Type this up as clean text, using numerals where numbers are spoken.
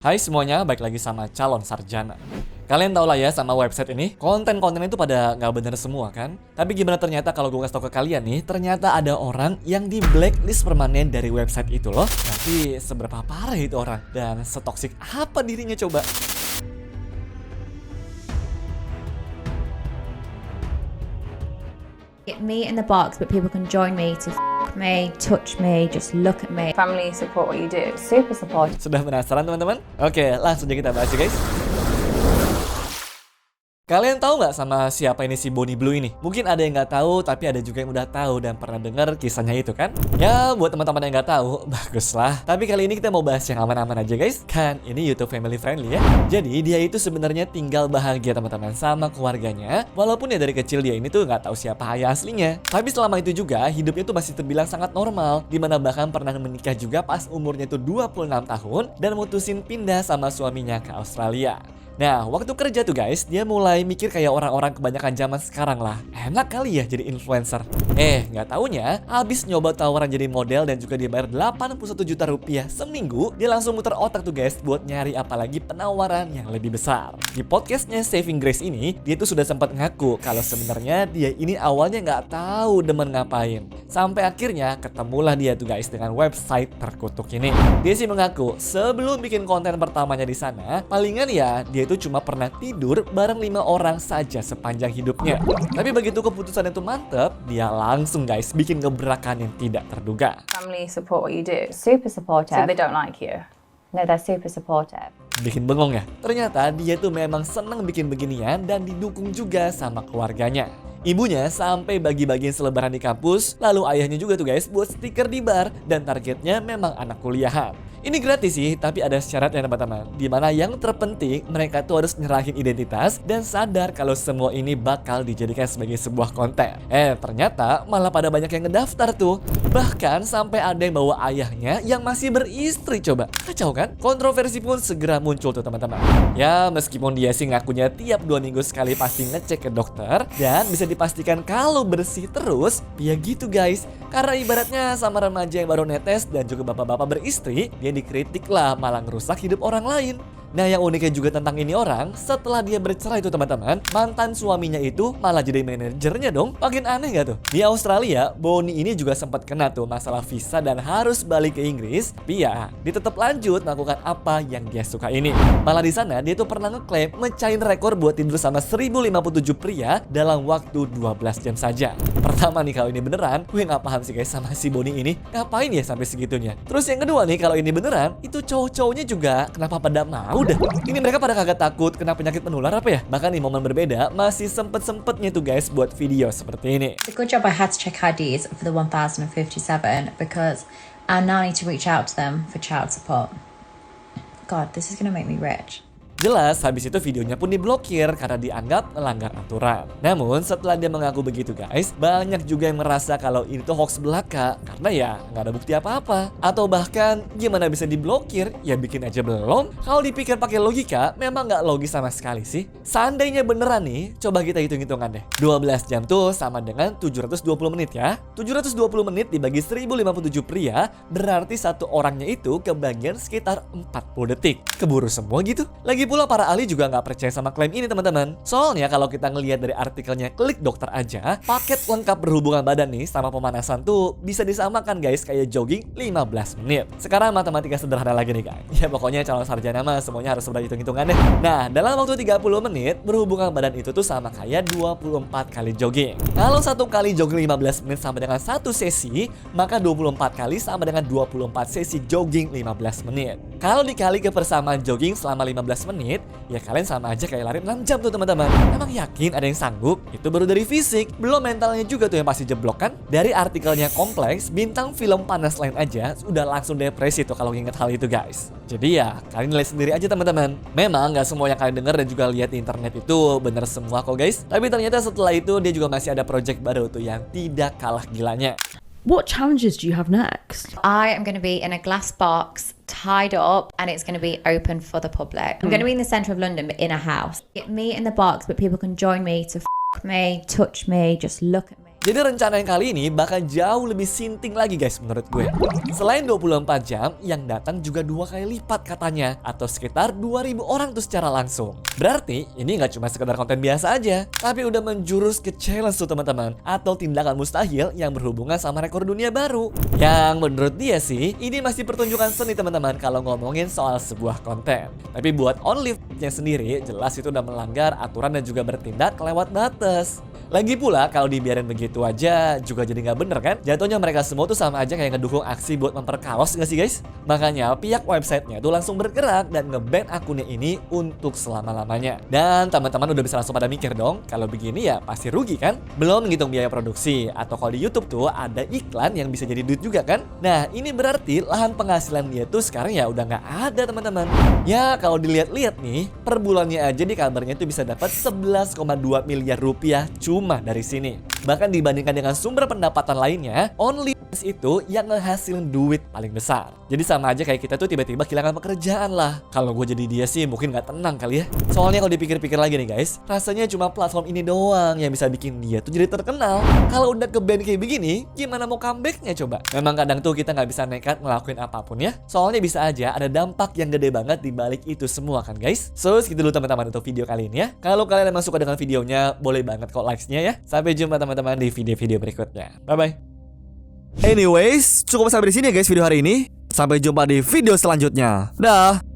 Hai semuanya, balik lagi sama Calon Sarjana. Kalian tau lah ya sama website ini, konten-konten itu pada nggak bener semua kan? Tapi gimana ternyata kalau gue kasih tau ke kalian nih, ternyata ada orang yang di blacklist permanen dari website itu loh. Tapi seberapa parah itu orang? Dan setoksik apa dirinya coba? Get me in the box, but people can join me to me, touch me, just look at me. Family support what you do. Super support. Sudah penasaran teman-teman? Oke, langsung aja kita bahas ya guys. Kalian tahu nggak sama siapa ini si Bonnie Blue ini? Mungkin ada yang nggak tahu, tapi ada juga yang udah tahu dan pernah dengar kisahnya itu kan? Ya, buat teman-teman yang nggak tahu, baguslah. Tapi kali ini kita mau bahas yang aman-aman aja guys. Kan ini YouTube family friendly ya. Jadi dia itu sebenarnya tinggal bahagia teman-teman sama keluarganya. Walaupun ya dari kecil dia ini tuh nggak tahu siapa ayah aslinya. Tapi selama itu juga hidupnya tuh masih terbilang sangat normal. Dimana bahkan pernah menikah juga pas umurnya tuh 26 tahun dan mutusin pindah sama suaminya ke Australia. Nah, waktu kerja tuh guys, dia mulai mikir kayak orang-orang kebanyakan zaman sekarang lah. Enak kali ya jadi influencer. Nggak taunya, habis nyoba tawaran jadi model dan juga dibayar 81 juta rupiah seminggu, dia langsung muter otak tuh guys buat nyari apalagi penawaran yang lebih besar. Di podcastnya Saving Grace ini, dia tuh sudah sempat ngaku kalau sebenarnya dia ini awalnya nggak tahu demen ngapain. Sampai akhirnya ketemulah dia tuh guys dengan website terkutuk ini. Dia sih mengaku sebelum bikin konten pertamanya di sana, palingan ya dia itu cuma pernah tidur bareng 5 orang saja sepanjang hidupnya. Tapi begitu keputusan itu mantep, dia langsung guys bikin gebrakan yang tidak terduga. Family support what you do. Super supportive. So they don't like you. No, they're super supportive. Bikin bengong ya? Ternyata dia tuh memang seneng bikin beginian dan didukung juga sama keluarganya. Ibunya sampai bagi-bagiin selebaran di kampus, lalu ayahnya juga tuh guys buat stiker di bar dan targetnya memang anak kuliahan. Ini gratis sih, tapi ada syaratnya teman-teman. Dimana yang terpenting mereka tuh harus nyerahin identitas dan sadar kalau semua ini bakal dijadikan sebagai sebuah konten. Ternyata malah pada banyak yang ngedaftar tuh. Bahkan sampai ada yang bawa ayahnya yang masih beristri coba. Kacau kan? Kontroversi pun segera muncul tuh teman-teman. Ya meskipun dia sih ngakunya tiap 2 minggu sekali pasti ngecek ke dokter dan bisa dipastikan kalau bersih terus, ya gitu guys. Karena ibaratnya sama remaja yang baru netes dan juga bapak-bapak beristri, dia dikritik lah malah ngerusak hidup orang lain. Nah yang uniknya juga tentang ini orang, setelah dia bercerai itu teman-teman, mantan suaminya itu malah jadi manajernya dong. Makin aneh gak tuh? Di Australia, Bonnie ini juga sempat kena tuh masalah visa dan harus balik ke Inggris. Tapi ya, dia tetap lanjut melakukan apa yang dia suka ini. Malah di sana dia tuh pernah ngeklaim mecahin rekor buat tidur sama 1057 pria dalam waktu 12 jam saja. Pertama nih kalau ini beneran, gue gak paham sih guys sama si Bonnie ini. Ngapain ya sampai segitunya? Terus yang kedua nih kalau ini beneran, itu cowok-cowoknya juga kenapa pada mau dah? Ini mereka pada kagak takut kena penyakit menular apa ya? Bahkan di momen berbeda masih sempet-sempetnya tuh guys buat video seperti ini. It's a good job I had to check IDs for the 1057 because I now need to reach out to them for child support. God, this is gonna make me rich. Jelas, habis itu videonya pun diblokir karena dianggap melanggar aturan. Namun, setelah dia mengaku begitu guys, banyak juga yang merasa kalau ini tuh hoax belaka. Karena ya, nggak ada bukti apa-apa. Atau bahkan, gimana bisa diblokir? Ya bikin aja belum. Kalau dipikir pakai logika, memang nggak logis sama sekali sih. Seandainya beneran nih, coba kita hitung-hitungan deh. 12 jam tuh sama dengan 720 menit ya. 720 menit dibagi 1057 pria, berarti satu orangnya itu kebagian sekitar 40 detik. Keburu semua gitu. Lagi pula para ahli juga nggak percaya sama klaim ini teman-teman. Soalnya kalau kita ngelihat dari artikelnya Klik Dokter aja, paket lengkap berhubungan badan nih sama pemanasan tuh bisa disamakan guys kayak jogging 15 menit. Sekarang matematika sederhana lagi nih guys. Ya pokoknya calon sarjana mah semuanya harus sudah hitung-hitungan deh. Nah dalam waktu 30 menit berhubungan badan itu tuh sama kayak 24 kali jogging. Kalau satu kali jogging 15 menit sama dengan satu sesi, maka 24 kali sama dengan 24 sesi jogging 15 menit. Kalau dikali ke persamaan jogging selama 15 menit, ya kalian sama aja kayak lari 6 jam tuh teman-teman. Emang yakin ada yang sanggup? Itu baru dari fisik, belum mentalnya juga tuh yang pasti jeblok kan? Dari artikelnya Kompleks, bintang film panas lain aja sudah langsung depresi tuh kalau inget hal itu guys. Jadi ya, kalian nilai sendiri aja teman-teman. Memang gak semua yang kalian dengar dan juga lihat di internet itu bener semua kok guys. Tapi ternyata setelah itu dia juga masih ada project baru tuh yang tidak kalah gilanya. What challenges do you have next? I am going to be in a glass box, tied up, and it's going to be open for the public. I'm going to be in the centre of London, but in a house. Get me in the box, but people can join me to me, touch me, just look at me. Jadi rencana yang kali ini bakal jauh lebih sinting lagi guys menurut gue. Selain 24 jam, yang datang juga 2 kali lipat katanya, atau sekitar 2000 orang tuh secara langsung. Berarti ini nggak cuma sekedar konten biasa aja, tapi udah menjurus ke challenge tuh teman-teman, atau tindakan mustahil yang berhubungan sama rekor dunia baru. Yang menurut dia sih, ini masih pertunjukan seni teman-teman kalau ngomongin soal sebuah konten. Tapi buat OnlyFans-nya sendiri, jelas itu udah melanggar aturan dan juga bertindak kelewat batas. Lagi pula kalau dibiarin begitu aja juga jadi nggak bener kan? Jatuhnya mereka semua tuh sama aja kayak ngedukung aksi buat memperkaos nggak sih guys? Makanya pihak websitenya tuh langsung bergerak dan nge-ban akunnya ini untuk selama-lamanya. Dan teman-teman udah bisa langsung pada mikir dong, kalau begini ya pasti rugi kan? Belum ngitung biaya produksi, atau kalau di YouTube tuh ada iklan yang bisa jadi duit juga kan? Nah ini berarti lahan penghasilan dia tuh sekarang ya udah nggak ada teman-teman. Ya kalau dilihat-lihat nih, per bulannya aja di kabarnya tuh bisa dapat 11,2 miliar rupiah cuma dari sini. Bahkan dibandingkan dengan sumber pendapatan lainnya, OnlyFans itu yang ngehasilin duit paling besar. Jadi sama aja kayak kita tuh tiba-tiba kehilangan pekerjaan lah. Kalau gue jadi dia sih mungkin nggak tenang kali ya. Soalnya kalau dipikir-pikir lagi nih guys, rasanya cuma platform ini doang yang bisa bikin dia tuh jadi terkenal. Kalau udah ke-ban kayak begini, gimana mau comebacknya coba? Memang kadang tuh kita nggak bisa nekat ngelakuin apapun ya. Soalnya bisa aja ada dampak yang gede banget di balik itu semua kan guys. So segitu dulu teman-teman untuk video kali ini ya. Kalau kalian emang suka dengan videonya, boleh banget kok likes-nya ya. Sampai jumpa teman-teman di video-video berikutnya. Bye-bye. Anyways, cukup sampai di sini ya guys video hari ini. Sampai jumpa di video selanjutnya. Dah.